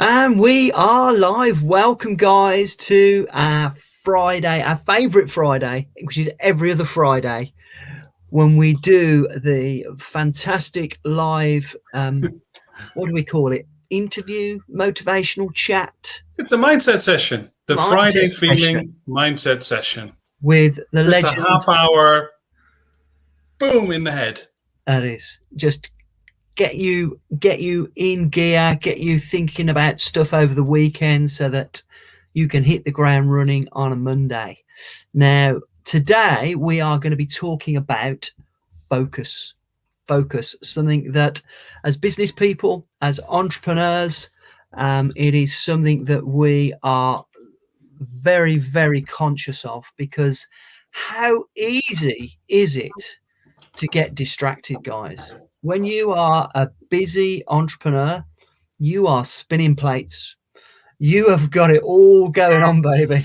And we are live. Welcome, guys, to our Friday, our favourite Friday, which is every other Friday, when we do the fantastic live, what do we call it? Interview, motivational chat. It's a mindset session. The Mindset Friday session. feeling mindset session. With the Just legend. a half hour, boom, in the head. That is just get you in gear, get you thinking about stuff over the weekend so that you can hit the ground running on a Monday. Now, today we are going to be talking about focus, something that as business people, as entrepreneurs, it is something that we are very, very conscious of, because how easy is it to get distracted, guys? When you are a busy entrepreneur, you are spinning plates. You have got it all going on, baby.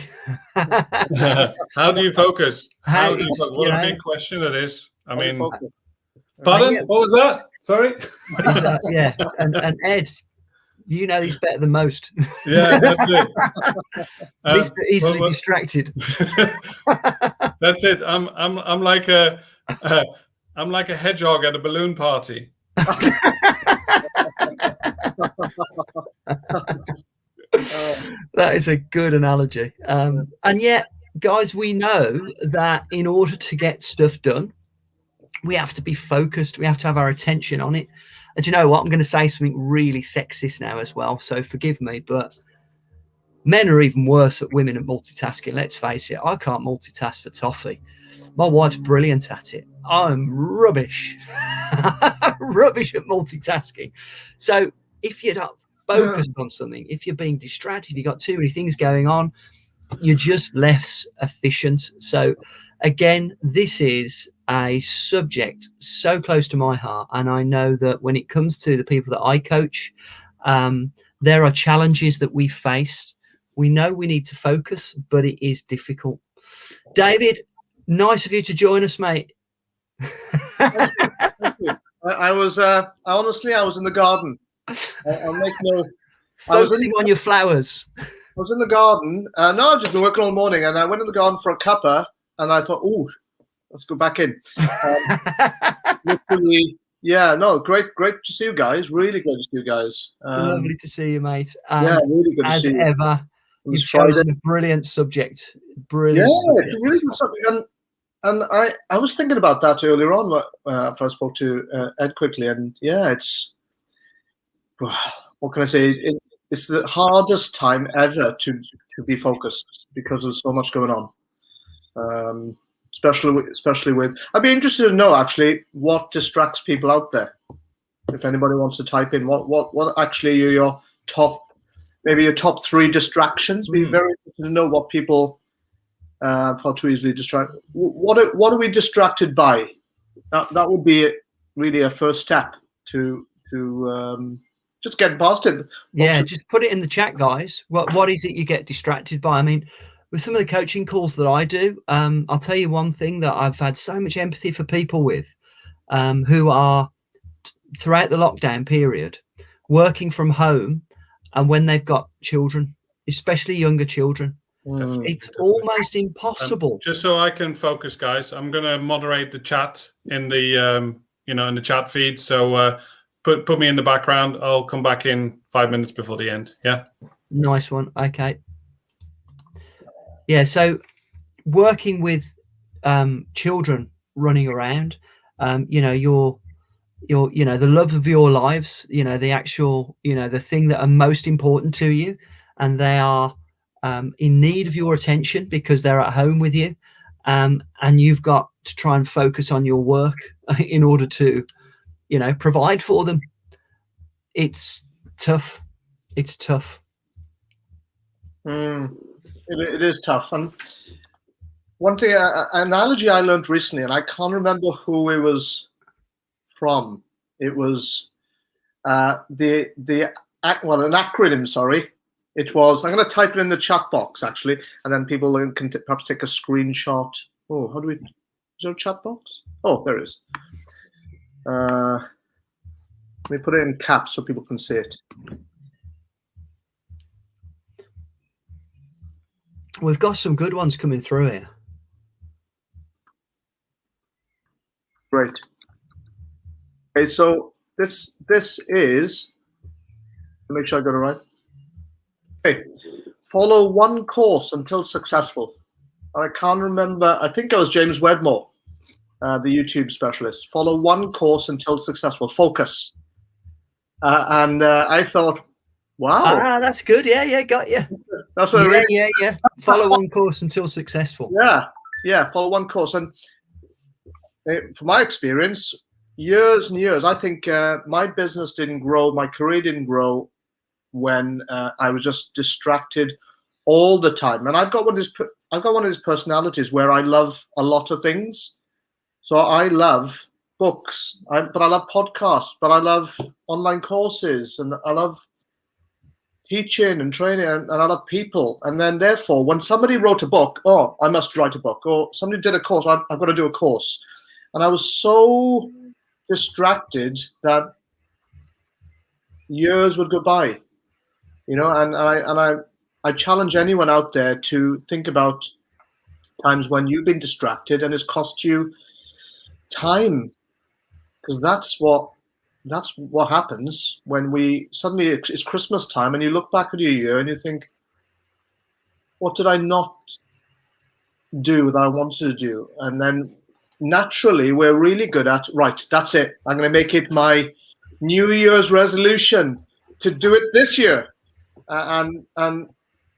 How do you focus? What a know, big question it is. I mean, focus. pardon? Yeah. What was that? Sorry? Yeah, and Ed, you know this better than most. Yeah, that's it. Mr. Easily distracted. That's it. I'm like a hedgehog at a balloon party. That is a good analogy. And yet, guys, we know that in order to get stuff done, we have to be focused. We have to have our attention on it. And you know what? I'm going to say something really sexist now as well, so forgive me, but men are even worse at women at multitasking. Let's face it. I can't multitask for toffee. My wife's brilliant at it. I'm rubbish. Rubbish at multitasking. So if you're not focused on something, if you're being distracted, if you've got too many things going on, you're just less efficient. So again, this is a subject so close to my heart, and I know that when it comes to the people that I coach, there are challenges that we face. We know we need to focus, but it is difficult. David, nice of you to join us, mate. Thank you. I was honestly, I was in the garden. I'll make no. Focusing on your flowers. I was in the garden. No, I've just been working all morning, and I went in the garden for a cuppa, and I thought, oh, let's go back in. Literally, yeah, no, great to see you guys. Really good to see you guys. Lovely to see you, mate. Yeah, really good to see you. As ever, you've chosen a brilliant subject. Brilliant. Yeah, it's a really good subject. And I was thinking about that earlier on after I spoke to Ed quickly, and yeah, it's, what can I say? It's the hardest time ever to be focused because there's so much going on. Especially with, I'd be interested to know actually what distracts people out there. If anybody wants to type in what actually are your top 3 distractions. Be very interested to know what people feel too easily distracted. What are we distracted by? That would be really a first step to just getting past it. Yeah, just put it in the chat, guys. What is it you get distracted by? I mean, with some of the coaching calls that I do, I'll tell you one thing that I've had so much empathy for people with, who are throughout the lockdown period working from home, and when they've got children, especially younger children, it's almost impossible. Just so I can focus, guys, I'm going to moderate the chat in the in the chat feed. So put me in the background. I'll come back in 5 minutes before the end. Yeah. Nice one. Okay. Yeah. So working with children running around, your the love of your lives, the actual, the thing that are most important to you, and they are in need of your attention because they're at home with you, and you've got to try and focus on your work in order to provide for them. It's tough. It is tough. And one thing, an analogy I learned recently, and I can't remember who it was from. It was an acronym. Sorry, it was. I'm going to type it in the chat box actually, and then people can perhaps take a screenshot. Oh, how do we? Is there a chat box? Oh, there is. Let me put it in caps so people can see it. We've got some good ones coming through here. Great. Okay, so this is, make sure I got it right. Okay, follow one course until successful. I can't remember. I think it was James Wedmore, the YouTube specialist. Follow one course until successful. Focus. And I thought, wow, that's good. Yeah, got you. That's a really, yeah. Follow one course until successful. Yeah. Follow one course, and from my experience, years and years, I think my business didn't grow, my career didn't grow when I was just distracted all the time. And I've got one of these personalities where I love a lot of things. So I love books, but I love podcasts, but I love online courses, and I love teaching and training, and I love people. And then therefore, when somebody wrote a book, oh, I must write a book. Or somebody did a course, I've got to do a course. And I was so distracted that years would go by, and I challenge anyone out there to think about times when you've been distracted and it's cost you time, because that's what happens when we suddenly, it's Christmas time and you look back at your year and you think, what did I not do that I wanted to do? And then naturally we're really good at, right, that's it, I'm going to make it my New Year's resolution to do it this year. And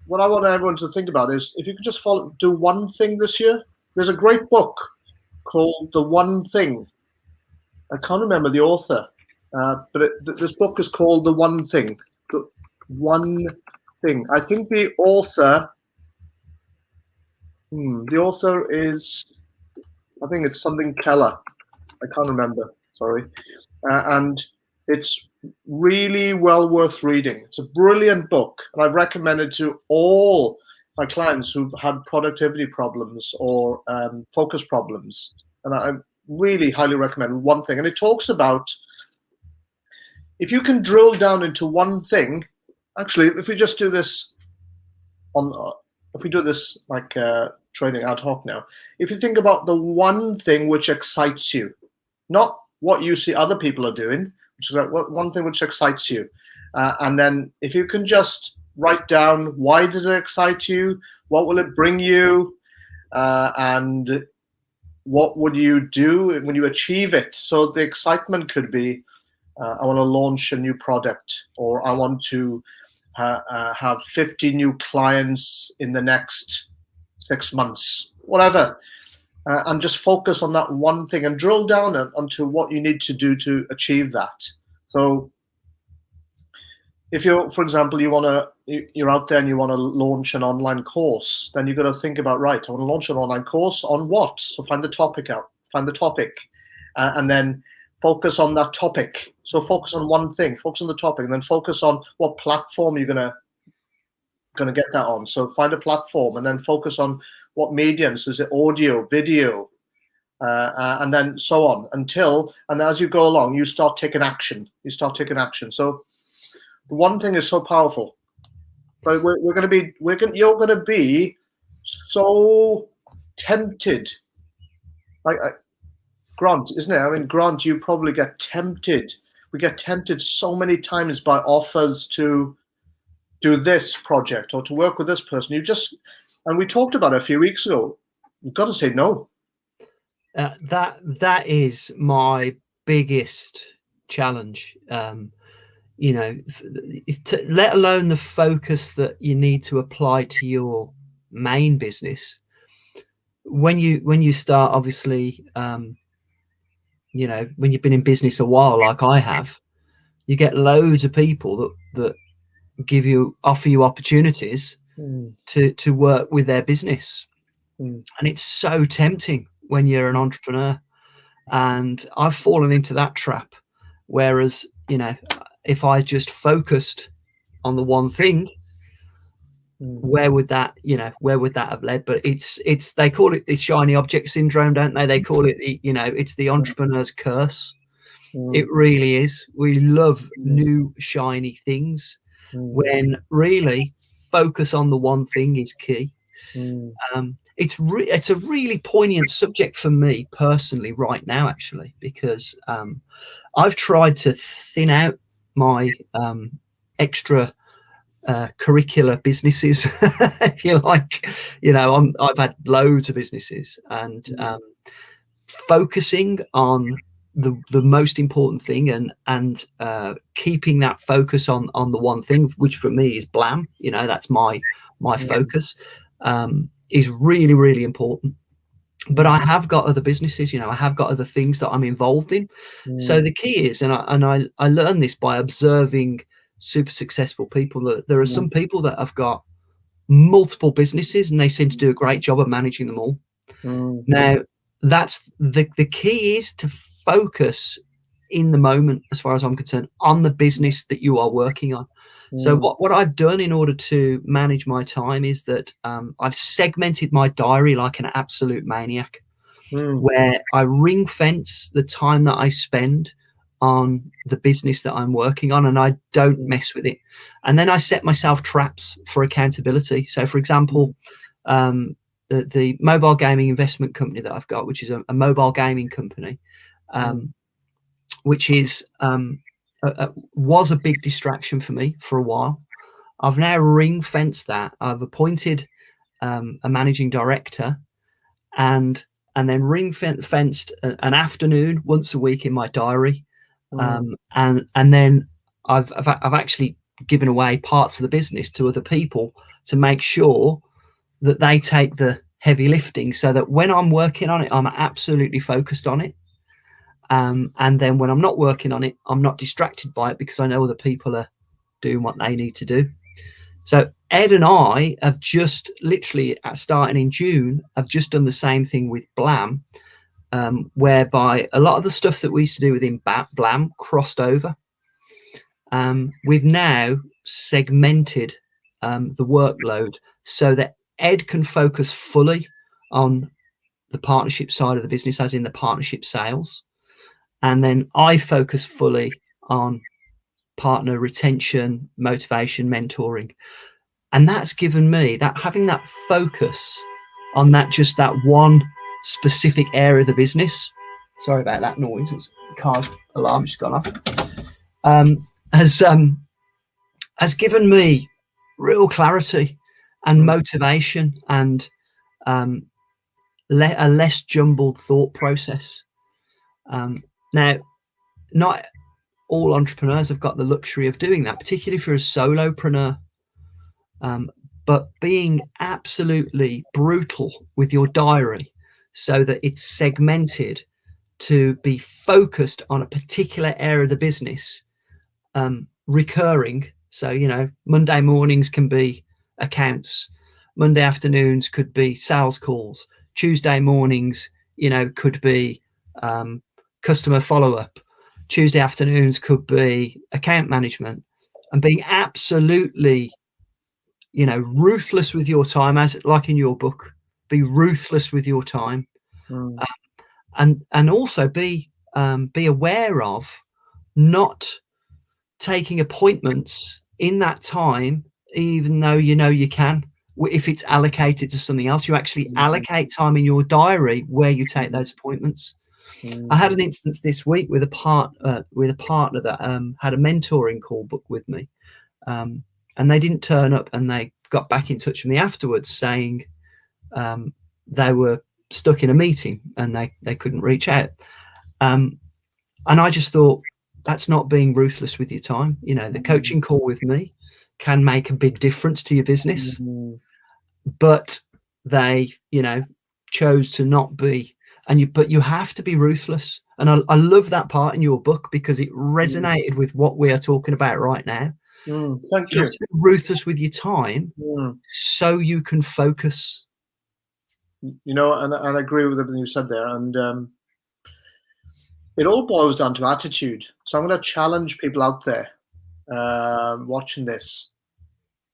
what I want everyone to think about is, if you could just do one thing this year. There's a great book called The One Thing. I can't remember the author, but this book is called The One Thing. The One Thing. I think the author is, I think it's something Keller. I can't remember. Sorry. And it's really well worth reading. It's a brilliant book, and I've recommended to all my clients who've had productivity problems or focus problems. And I really highly recommend One Thing. And it talks about, if you can drill down into one thing, actually, if we just do this if we do this like training ad hoc now, if you think about the one thing which excites you, not what you see other people are doing, which is like one thing which excites you. And then if you can just write down, why does it excite you? What will it bring you? And what would you do when you achieve it? So the excitement could be, I want to launch a new product, or I want to have 50 new clients in the next 6 months, whatever. And just focus on that one thing and drill down onto what you need to do to achieve that. So if you're, for example, you're out there and you want to launch an online course, then you've got to think about, right, I want to launch an online course on what? So find the topic, and then focus on that topic. So focus on one thing, focus on the topic, and then focus on what platform you're gonna get that on. So find a platform, and then focus on what mediums. Is it audio, video, and then so on and as you go along, you start taking action. So the one thing is so powerful. But you're going to be so tempted. Grant, isn't it? I mean, Grant, you probably get tempted. We get tempted so many times by offers to do this project or to work with this person. And we talked about it a few weeks ago. You've got to say no. That is my biggest challenge. Let alone the focus that you need to apply to your main business. When you start, obviously, when you've been in business a while, like I have, you get loads of people that offer you opportunities to work with their business. And it's so tempting when you're an entrepreneur. And I've fallen into that trap. Whereas, if I just focused on the one thing, where would that have led? But it's they call it the shiny object syndrome, don't they? They call it it's the entrepreneur's curse. It really is. We love new shiny things when really focus on the one thing is key. It's a really poignant subject for me personally right now, actually, because I've tried to thin out my extra curricular businesses, if you like. I've had loads of businesses, and focusing on the most important thing, and keeping that focus on the one thing, which for me is Blam. That's my focus, is really, really important. But I have got other businesses, I have got other things that I'm involved in. So the key is, and I learned this by observing super successful people, that there are some people that have got multiple businesses and they seem to do a great job of managing them all. Now, that's the key is to focus in the moment, as far as I'm concerned, on the business that you are working on. So what I've done in order to manage my time is that I've segmented my diary like an absolute maniac, where I ring fence the time that I spend on the business that I'm working on, and I don't mess with it. And then I set myself traps for accountability. So, for example, the mobile gaming investment company that I've got, which is a mobile gaming company, which is was a big distraction for me for a while. I've now ring fenced that. I've appointed a managing director, and then ring fenced an afternoon once a week in my diary, and then I've actually given away parts of the business to other people to make sure that they take the heavy lifting, so that when I'm working on it, I'm absolutely focused on it. And then when I'm not working on it, I'm not distracted by it, because I know other people are doing what they need to do. So Ed and I have just literally, starting in June, have just done the same thing with Blam, whereby a lot of the stuff that we used to do within Blam crossed over. We've now segmented the workload so that Ed can focus fully on the partnership side of the business, as in the partnership sales. And then I focus fully on partner retention, motivation, mentoring. And that's given me that, having that focus on just that one specific area of the business. Sorry about that noise. It's the car's alarm just gone off. Has given me real clarity and motivation, and a less jumbled thought process. Now, not all entrepreneurs have got the luxury of doing that, particularly if you're a solopreneur. But being absolutely brutal with your diary so that it's segmented to be focused on a particular area of the business, recurring. So, Monday mornings can be accounts, Monday afternoons could be sales calls, Tuesday mornings, could be customer follow-up, Tuesday afternoons could be account management, and being absolutely, ruthless with your time, as like in your book, be ruthless with your time, and also be aware of not taking appointments in that time, even though you can. If it's allocated to something else, you actually allocate time in your diary where you take those appointments. I had an instance this week with a partner that had a mentoring call booked with me, and they didn't turn up, and they got back in touch with me afterwards saying they were stuck in a meeting and they couldn't reach out. And I just thought, that's not being ruthless with your time. The coaching call with me can make a big difference to your business, but they, chose to not be. But you have to be ruthless. And I love that part in your book, because it resonated with what we are talking about right now. Thank you. You have to be ruthless with your time so you can focus. And I agree with everything you said there. And it all boils down to attitude. So I'm going to challenge people out there watching this.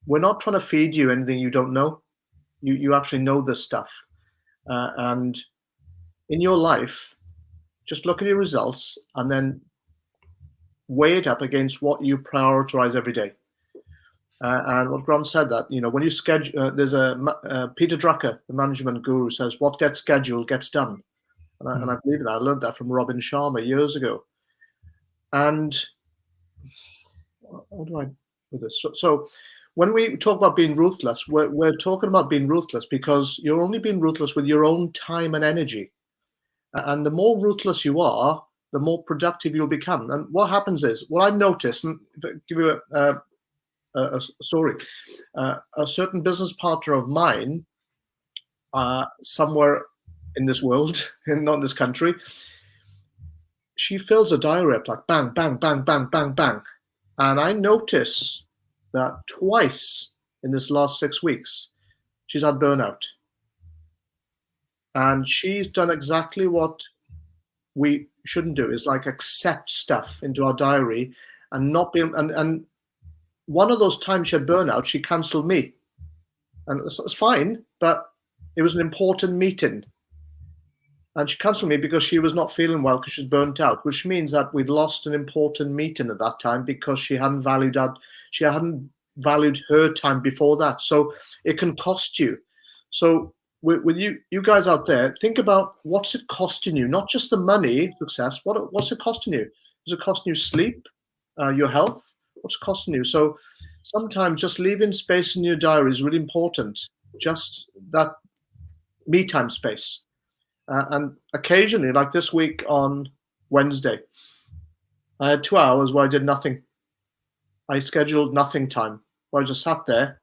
We're not trying to feed you anything you don't know. You actually know this stuff. And in your life, just look at your results and then weigh it up against what you prioritize every day. And what Grant said that, when you schedule, there's Peter Drucker, the management guru, says what gets scheduled gets done. And I believe that. I learned that from Robin Sharma years ago. And how do I do this? So when we talk about being ruthless, we're talking about being ruthless because you're only being ruthless with your own time and energy. And the more ruthless you are, the more productive you'll become. And what happens is, what I've noticed, and I'll give you a story. A certain business partner of mine, somewhere in this world, not in this country, she fills a diary up like bang, bang, bang, bang, bang, bang. And I notice that twice in this last 6 weeks, she's had burnout. And she's done exactly what we shouldn't do, is like accept stuff into our diary and not be, and one of those times she had burnout, she cancelled me. And it's fine, but it was an important meeting. And she cancelled me because she was not feeling well because she's burnt out, which means that we'd lost an important meeting at that time because she hadn't valued her time before that. So it can cost you. So with you guys out there, think about what's it costing you, not just the money, success. What's it costing you? Is it costing you sleep, your health? What's it costing you? So sometimes just leaving space in your diary is really important. Just that me time space. And occasionally, like this week on Wednesday, I had 2 hours where I did nothing. I scheduled nothing time, where I just sat there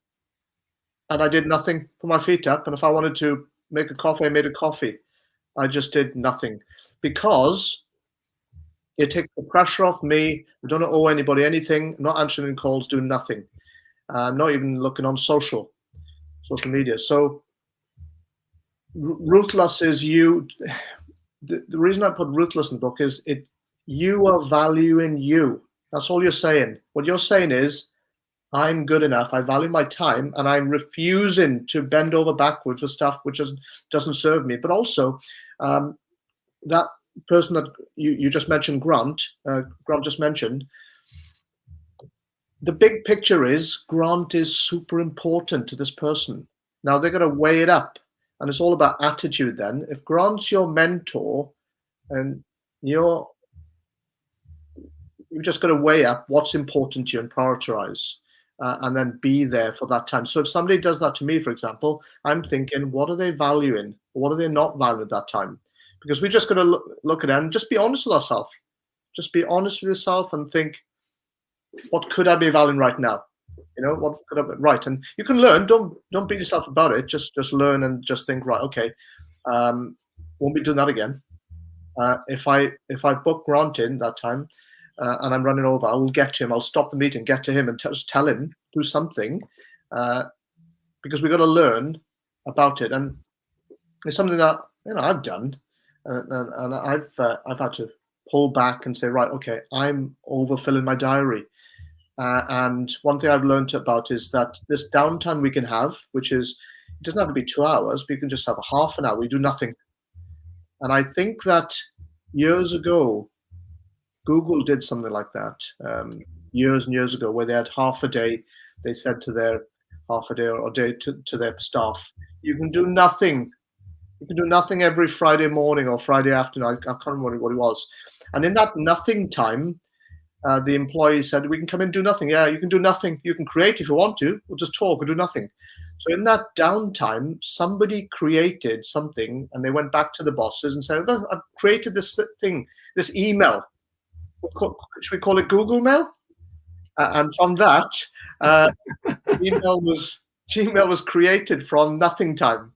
and I did nothing, put my feet up. And if I wanted to make a coffee, I made a coffee. I just did nothing because it takes the pressure off me. I don't owe anybody anything, not answering calls, doing nothing. Not even looking on social media. So ruthless is you. The reason I put ruthless in the book is you are valuing you. That's all you're saying. What you're saying is, I'm good enough. I value my time, and I'm refusing to bend over backwards for stuff which doesn't serve me. But also, that person that you just mentioned, Grant just mentioned, the big picture is Grant is super important to this person. Now they're going to weigh it up. And it's all about attitude then. If Grant's your mentor and you're just got to weigh up what's important to you and prioritize and then be there for that time. So if somebody does that to me, for example, I'm thinking, what are they valuing? What are they not valuing at that time? Because we just got to look at it and just be honest with ourselves. Just be honest with yourself and think, what could I be valuing right now? What could I be right? And you can learn. Don't beat yourself about it. Just learn and just think, right, okay, won't be doing that again. If I book Grant in that time and I'm running over, I will get to him. I'll stop the meeting, get to him, and just tell him, do something, because we've got to learn about it. And it's something that I've done, and I've had to pull back and say, right, okay, I'm overfilling my diary. And one thing I've learned about is that this downtime we can have, which is, it doesn't have to be 2 hours, but you can just have a half an hour, we do nothing. And I think that years ago, Google did something like that, years and years ago, where they had half a day. They said to their half a day or day to their staff, you can do nothing. You can do nothing every Friday morning or Friday afternoon. I can't remember what it was. And in that nothing time, the employee said, we can come in and do nothing. Yeah, you can do nothing. You can create if you want to. We'll just talk or do nothing. So in that downtime, somebody created something and they went back to the bosses and said, I've created this thing, this email. Should we call it Google Mail? And from that, Gmail was created from nothing time.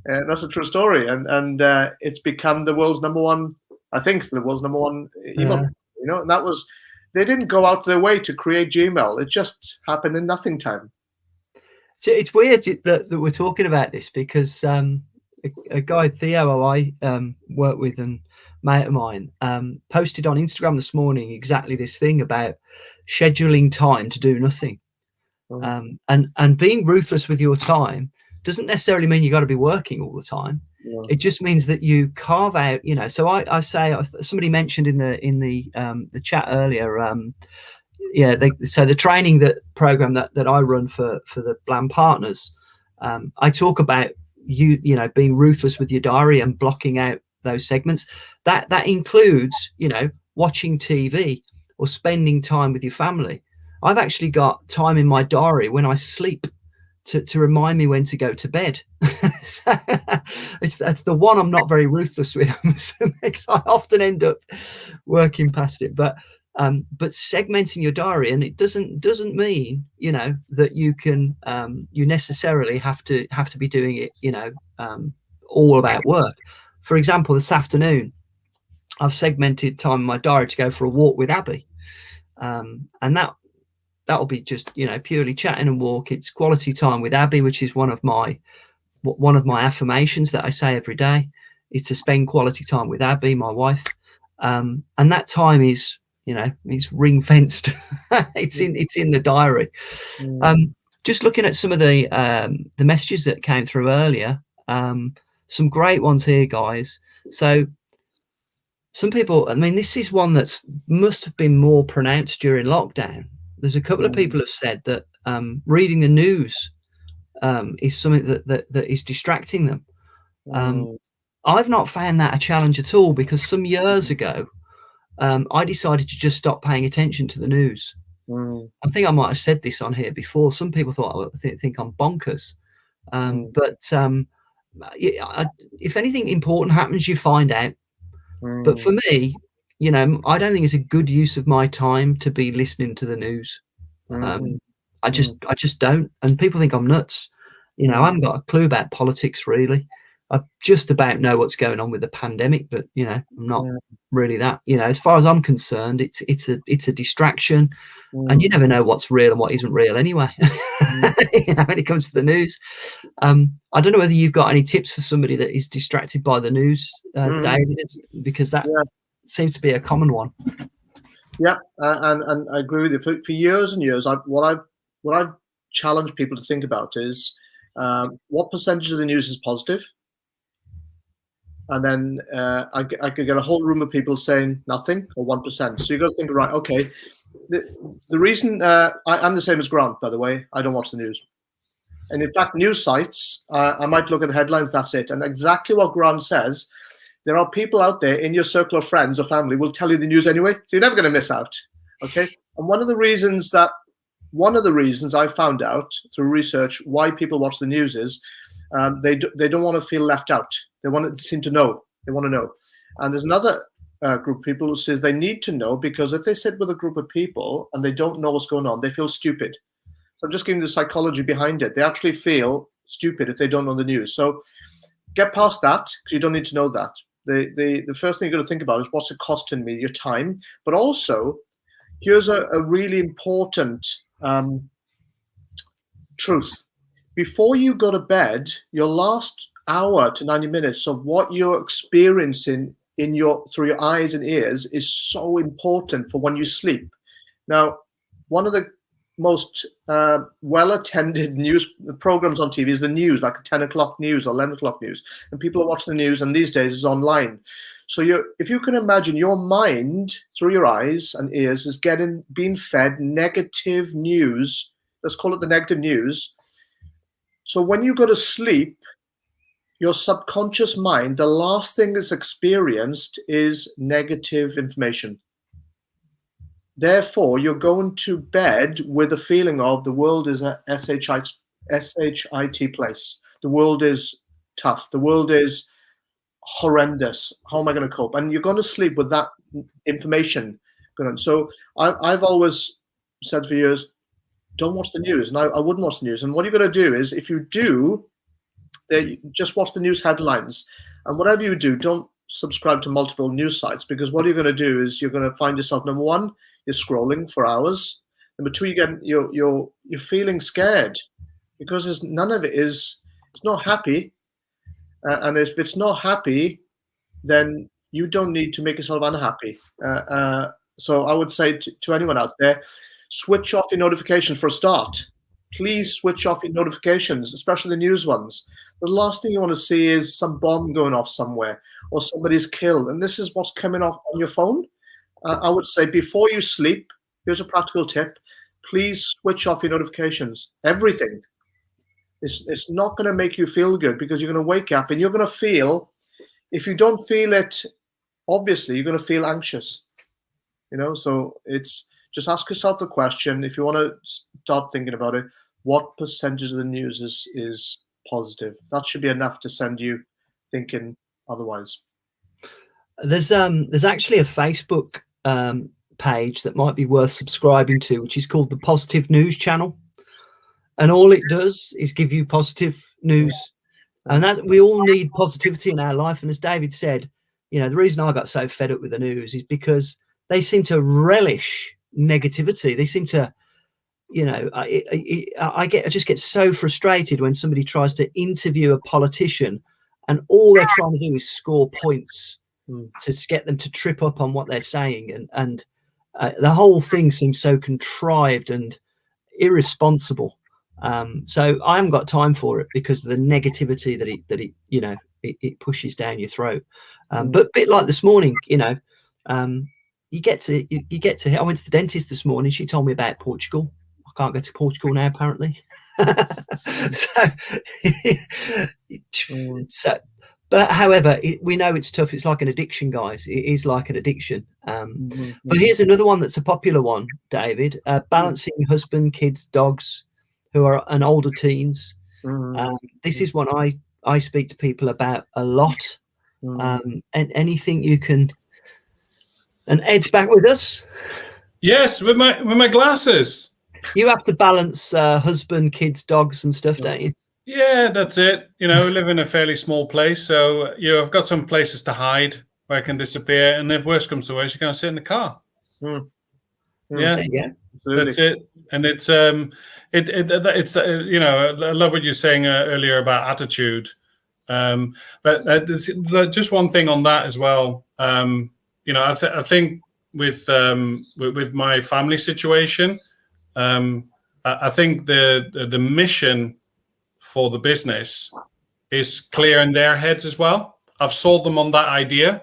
That's a true story. And it's become the world's number one, I think, the world's number one email. And that was, they didn't go out their way to create Gmail. It just happened in nothing time. So it's weird that we're talking about this because a guy, Theo, who I work with and mate of mine, posted on Instagram this morning exactly this thing about scheduling time to do nothing. And being ruthless with your time doesn't necessarily mean you got to be working all the time. Yeah. It just means that you carve out, so I say, somebody mentioned in the chat earlier, yeah, so the training program that I run for the Blam partners, I talk about you know, being ruthless with your diary and blocking out those segments. That includes, you know, watching TV or spending time with your family. I've actually got time in my diary when I sleep to remind me when to go to bed. So that's the one I'm not very ruthless with. I often end up working past it, but segmenting your diary, and it doesn't mean, you know, that you can you necessarily have to be doing it, you know, all about work. For example, this afternoon I've segmented time in my diary to go for a walk with Abby, and that'll be just, you know, purely chatting and walk. It's quality time with Abby, which is one of my affirmations that I say every day, is to spend quality time with Abby, my wife, and that time is, you know, it's ring fenced. it's in the diary. Just looking at some of the messages that came through earlier, some great ones here, guys. So some people, I mean, this is one that's must have been more pronounced during lockdown. There's a couple of people have said that reading the news is something that is distracting them. I've not found that a challenge at all, because some years ago I decided to just stop paying attention to the news. I think I might have said this on here before. Some people thought I think I'm bonkers, but if anything important happens, you find out. But for me, you know, I don't think it's a good use of my time to be listening to the news. I just don't. And people think I'm nuts. You know, I haven't got a clue about politics, really. I just about know what's going on with the pandemic, but, you know, I'm not really that, you know, as far as I'm concerned, it's a distraction, and you never know what's real and what isn't real anyway. You know, when it comes to the news. I don't know whether you've got any tips for somebody that is distracted by the news, David, because that seems to be a common one. Yeah, and I agree with you. For years and years, what I've challenged people to think about is what percentage of the news is positive. And then I could get a whole room of people saying nothing or 1%. So you got to think, right, okay. The reason I'm the same as Grant, by the way. I don't watch the news. And in fact, news sites, I might look at the headlines, that's it. And exactly what Grant says, there are people out there in your circle of friends or family will tell you the news anyway. So you're never going to miss out. Okay. And one of the reasons I found out through research why people watch the news is they don't want to feel left out. They want to seem to know. They want to know. And there's another group of people who says they need to know, because if they sit with a group of people and they don't know what's going on, they feel stupid. So I'm just giving the psychology behind it. They actually feel stupid if they don't know the news. So get past that, because you don't need to know that. The first thing you've got to think about is, what's it costing me, your time? But also, here's a really important truth. Before you go to bed, your last hour to 90 minutes of what you're experiencing through your eyes and ears is so important for when you sleep. Now, one of the most well-attended news programs on TV is the news, like a 10 o'clock news or 11 o'clock news. And people are watching the news, and these days it's online. So if you can imagine, your mind through your eyes and ears is being fed negative news. Let's call it the negative news. So when you go to sleep, your subconscious mind, the last thing it's experienced is negative information. Therefore, you're going to bed with a feeling of the world is a SHIT place. The world is tough. The world is horrendous. How am I going to cope? And you're going to sleep with that information going on. So I've always said for years, don't watch the news. And I wouldn't watch the news. And what you're going to do is, if you do, just watch the news headlines. And whatever you do, don't subscribe to multiple news sites, because what you're going to do is you're going to find yourself, number one, you're scrolling for hours. Number two, you're feeling scared, because none of it is, it's not happy. And if it's not happy, then you don't need to make yourself unhappy. So I would say to anyone out there, switch off your notifications for a start. Please switch off your notifications, especially the news ones. The last thing you want to see is some bomb going off somewhere or somebody's killed. And this is what's coming off on your phone. I would say before you sleep, here's a practical tip. Please switch off your notifications. Everything. It's not going to make you feel good, because you're going to wake up and you're going to feel, if you don't feel it, obviously, you're going to feel anxious. So it's just ask yourself the question, if you want to start thinking about it, what percentage of the news is positive? That should be enough to send you thinking otherwise. There's actually a Facebook page that might be worth subscribing to, which is called the Positive News Channel. And all it does is give you positive news. And that we all need positivity in our life. And as David said, the reason I got so fed up with the news is because they seem to relish negativity. They seem to, I just get so frustrated when somebody tries to interview a politician and all they're trying to do is score points to get them to trip up on what they're saying. And the whole thing seems so contrived and irresponsible. So I haven't got time for it because of the negativity that it pushes down your throat. But a bit like this morning, you get to I went to the dentist this morning. She told me about Portugal. I can't go to Portugal now, apparently. But however, we know it's tough. It's like an addiction, guys. It is like an addiction. But here's another one that's a popular one, David. Balancing husband, kids, dogs who are an older teens. This is one I speak to people about a lot. And anything you can. And Ed's back with us. Yes, with my glasses. You have to balance husband, kids, dogs, and stuff, don't you? Yeah, that's it. We live in a fairly small place, so I've got some places to hide where I can disappear, and if worse comes to worse, you're going to sit in the car. Yeah, that's it. And it's I love what you're saying earlier about attitude, but just one thing on that as well. I think with my family situation, I think the mission for the business is clear in their heads as well. I've sold them on that idea,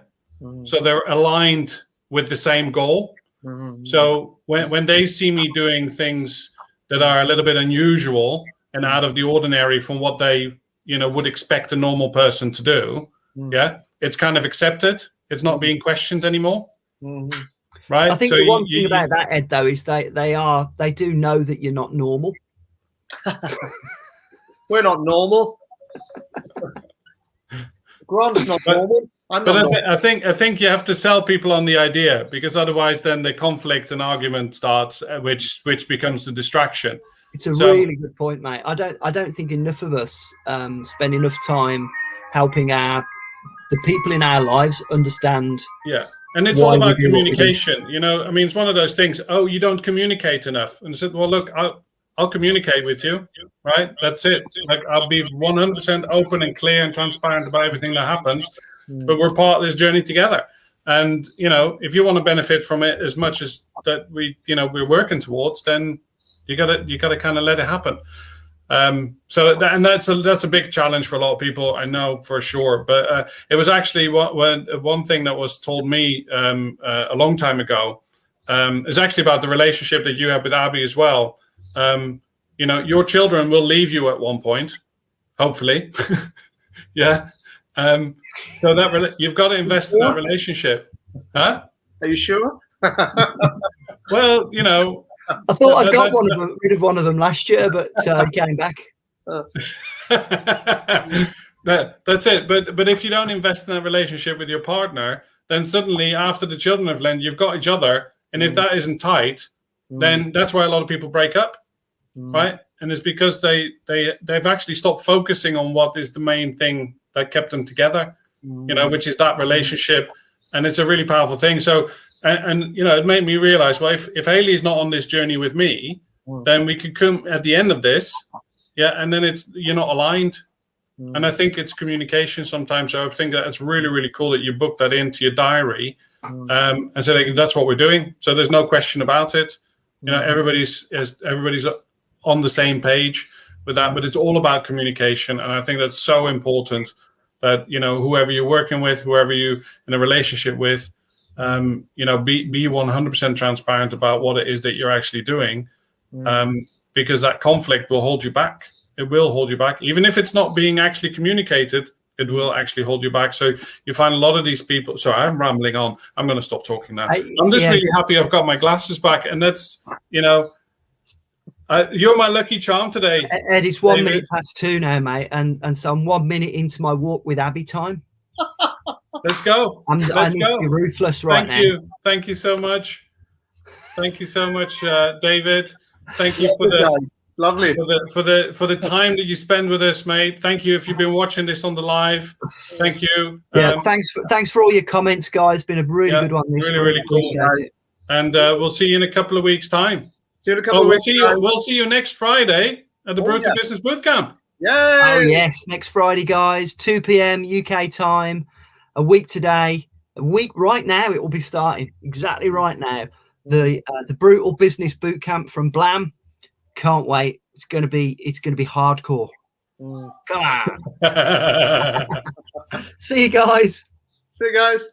so they're aligned with the same goal. So when they see me doing things that are a little bit unusual and out of the ordinary from what they would expect a normal person to do, it's kind of accepted. It's not being questioned anymore. Right. I think the one thing about that, Ed, though, is they do know that you're not normal. We're not normal. Grant's not normal. I think you have to sell people on the idea, because otherwise then the conflict and argument starts, which becomes the distraction. It's a really good point, mate. I don't think enough of us spend enough time helping the people in our lives understand. Yeah. And it's all about communication. It's one of those things. Oh, you don't communicate enough. And I said, well, look, I'll communicate with you, right? That's it. Like, I'll be 100% open and clear and transparent about everything that happens, but we're part of this journey together. And, if you want to benefit from it as much as that we're working towards, then you gotta kind of let it happen. That's a big challenge for a lot of people, I know for sure. But it was actually one thing that was told me a long time ago. Is actually about the relationship that you have with Abby as well. Your children will leave you at one point, hopefully. Yeah. So that you've got to invest in that relationship. Huh? Are you sure? Well, I thought I got rid of one of them last year, but he came back. That's it. But if you don't invest in that relationship with your partner, then suddenly after the children have left, you've got each other. And if that isn't tight, then that's why a lot of people break up, right? And it's because they've actually stopped focusing on what is the main thing that kept them together, which is that relationship. And it's a really powerful thing. So, and it made me realize, well, if Haley's not on this journey with me, then we could come at the end of this, and then you're not aligned. And I think it's communication sometimes. So I think that it's really, really cool that you book that into your diary and say that's what we're doing. So there's no question about it. Everybody's on the same page with that, but it's all about communication. And I think that's so important that, whoever you're working with, whoever you're in a relationship with, you know, be 100% transparent about what it is that you're actually doing, because that conflict will hold you back. It will hold you back, even if it's not being actually communicated. It will actually hold you back. So you find a lot of these people. Sorry, I'm rambling on. I'm going to stop talking now. I'm just really happy I've got my glasses back, and that's, you know, you're my lucky charm today. Ed, it's 1 minute past 2 now, mate, and so I'm 1 minute into my walk with Abby time. Let's go. I need to be ruthless right now. Thank you so much. Thank you so much, David. Thank you for the lovely for the time that you spend with us, mate. Thank you if you've been watching this on the live. Thank you. Yeah, thanks for all your comments, guys. Been a really good one. Really cool. And we'll see you in a couple of weeks' time. See you in a couple of weeks. We'll see you next Friday at the Brutal Business Bootcamp. Yay! Oh yes, next Friday, guys, 2 p.m. UK time. A week today, a week right now. It will be starting exactly right now. The Brutal Business Bootcamp from Blam. Can't wait. It's gonna be hardcore. Come on. See you guys. See you guys.